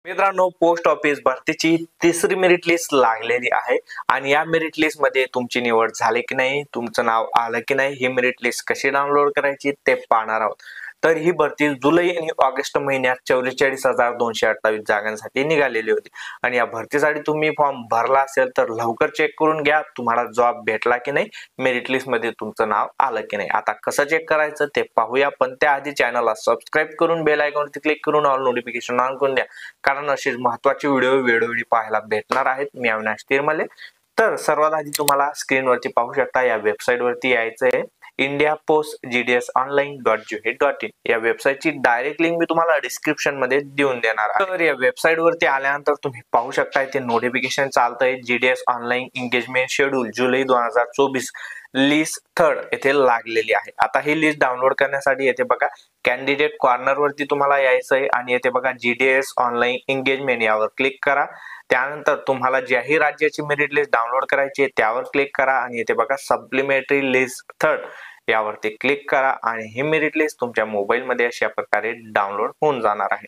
मित्रांनो, post office भरतीची तिसरी मेरिट लिस्ट लागलेली आहे आणि या मेरिट लिस्ट मध्ये तुमची निवड झाली की नाही, तुमचं नाव आलं की नाही, ही मेरिट लिस्ट कशी डाउनलोड करायची ते पाहणार आहोत। तर ही भरती जुलै आणि ऑगस्ट महिन्यात 44,228 जागांसाठी निघालेली होती आणि या भरतीसाठी तुम्ही फॉर्म भरला असेल तर लवकर चेक करून घ्या तुम्हाला जॉब भेटला की नाही, मेरिट लिस्ट मध्ये तुमचं नाव आलं की नाही। आता कसं चेक करायचं ते पाहूया, पण त्याआधी चॅनलला सबस्क्राइब करून बेल आयकॉनवरती क्लिक करून ऑल नोटिफिकेशन ऑन करून द्या, कारण असे महत्त्वाचे व्हिडिओ वेळोवेळी पाहायला भेटणार आहेत। मी अविनाश तिरमले। तर सर्वात आधी तुम्हाला स्क्रीनवरती पाहू शकता या वेबसाईट वरती यायचं आहे, indiapostgdsonline.gov.in या वेबसाईटची डायरेक्ट लिंक मी तुम्हाला डिस्क्रिप्शन मध्ये देऊन देणार आहे। तर या वेबसाईट वरती आल्यानंतर तुम्ही पाहू शकता इथे नोटिफिकेशन चालतंय, जीडीएस ऑनलाइन एंगेजमेंट शेड्यूल जुलै 2024 लिस्ट थर्ड येथे लागलेली आहे। आता ही लिस्ट डाउनलोड करण्यासाठी येथे बघा कॅन्डिडेट कॉर्नर वरती तुम्हाला यायचं आहे आणि येथे बघा जीडीएस ऑनलाइन एंगेजमेंट यावर क्लिक करा। त्यानंतर तुम्हाला ज्याही राज्याची मेरिट लिस्ट डाउनलोड करायची आहे त्यावर क्लिक करा आणि येथे बघा सप्लिमेंटरी लिस्ट थर्ड यावरती क्लिक करा आणि ही मेरिट लिस्ट तुमच्या मोबाईल मध्ये अशा प्रकारे डाउनलोड होऊन जाणार आहे।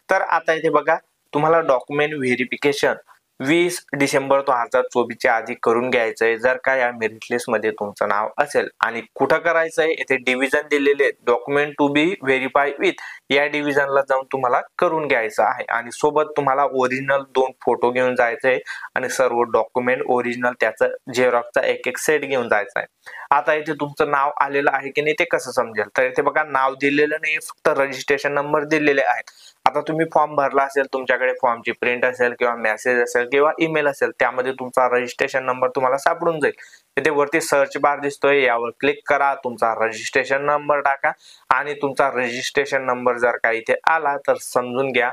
तर आता इथे बघा तुम्हाला डॉक्युमेंट व्हेरिफिकेशन 20 डिसेंबर 2024 च्या आधी करून घ्यायचंय जर का या मेरिट लिस्ट मध्ये तुमचं नाव असेल। आणि कुठं करायचंय इथे डिव्हिजन दिलेले document to be verify with या डिव्हिजनला जाऊन तुम्हाला करून घ्यायचं आहे आणि सोबत तुम्हाला ओरिजिनल 2 फोटो घेऊन जायचंय आणि सर्व डॉक्युमेंट ओरिजिनल त्याचं झेरॉक्सचा एक सेट घेऊन जायचा आहे। आता इथे तुमचं नाव आलेलं आहे की नाही ते कसं समजेल, तर इथे बघा नाव दिलेलं नाही, फक्त रजिस्ट्रेशन नंबर दिलेले आहेत। आता तुम्ही फॉर्म भरला असेल, तुमच्याकडे फॉर्मची प्रिंट असेल किंवा मेसेज असेल किंवा ईमेल असेल, त्यामध्ये तुमचा रजिस्ट्रेशन नंबर तुम्हाला सापडून जाईल। इथे वरती सर्च बार दिसतोय यावर क्लिक करा, तुमचा रजिस्ट्रेशन नंबर टाका आणि तुमचा रजिस्ट्रेशन नंबर जर का इथे आला तर समजून घ्या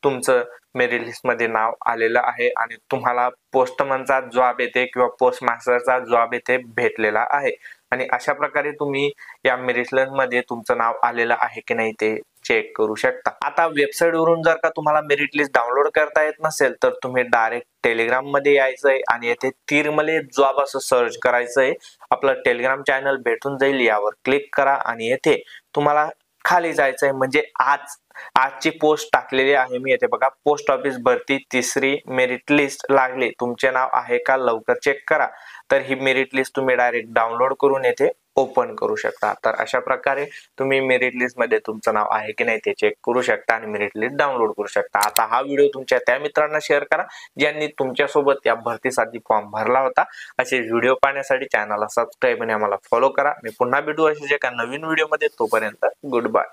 तुमचं मेरिट लिस्ट मध्ये नाव आलेलं आहे आणि तुम्हाला पोस्टमनचा जॉब येते किंवा पोस्ट मास्टरचा जॉब येते भेटलेला आहे। आणि अशा प्रकारे तुम्ही या मेरिट लिस्ट मध्ये तुमचं नाव आलेलं आहे की नाही ते चेक करू शकता। आता वेबसाईट वरून जर का तुम्हाला मेरिट लिस्ट डाउनलोड करता येत नसेल तर तुम्ही डायरेक्ट टेलिग्राम मध्ये यायचंय आणि येथे तिरमले जॉब असं सर्च करायचंय, आपलं टेलिग्राम चॅनल भेटून जाईल, यावर क्लिक करा आणि येथे तुम्हाला खाली जायचंय म्हणजे आजची पोस्ट टाकलेली आहे मी। येथे बघा पोस्ट ऑफिस भरती तिसरी मेरिट लिस्ट लागली, तुमचे नाव आहे का लवकर चेक करा। तर ही मेरिट लिस्ट तुम्ही डायरेक्ट डाउनलोड करून येथे ओपन करू शकता। तर अशा प्रकारे तुम्ही मेरिट लिस्ट मध्ये तुमचं नाव आहे की नाही ते चेक करू शकता आणि मेरिट लिस्ट डाउनलोड करू शकता। आता हा व्हिडिओ तुमच्या त्या मित्रांना शेअर करा ज्यांनी तुमच्यासोबत या भरतीसाठी फॉर्म भरला होता। असे व्हिडिओ पाहण्यासाठी चॅनलला सबस्क्राइब आणि आम्हाला फॉलो करा। मी पुन्हा भेटू अशाच एका नवीन व्हिडिओ मध्ये, तोपर्यंत गुड बाय।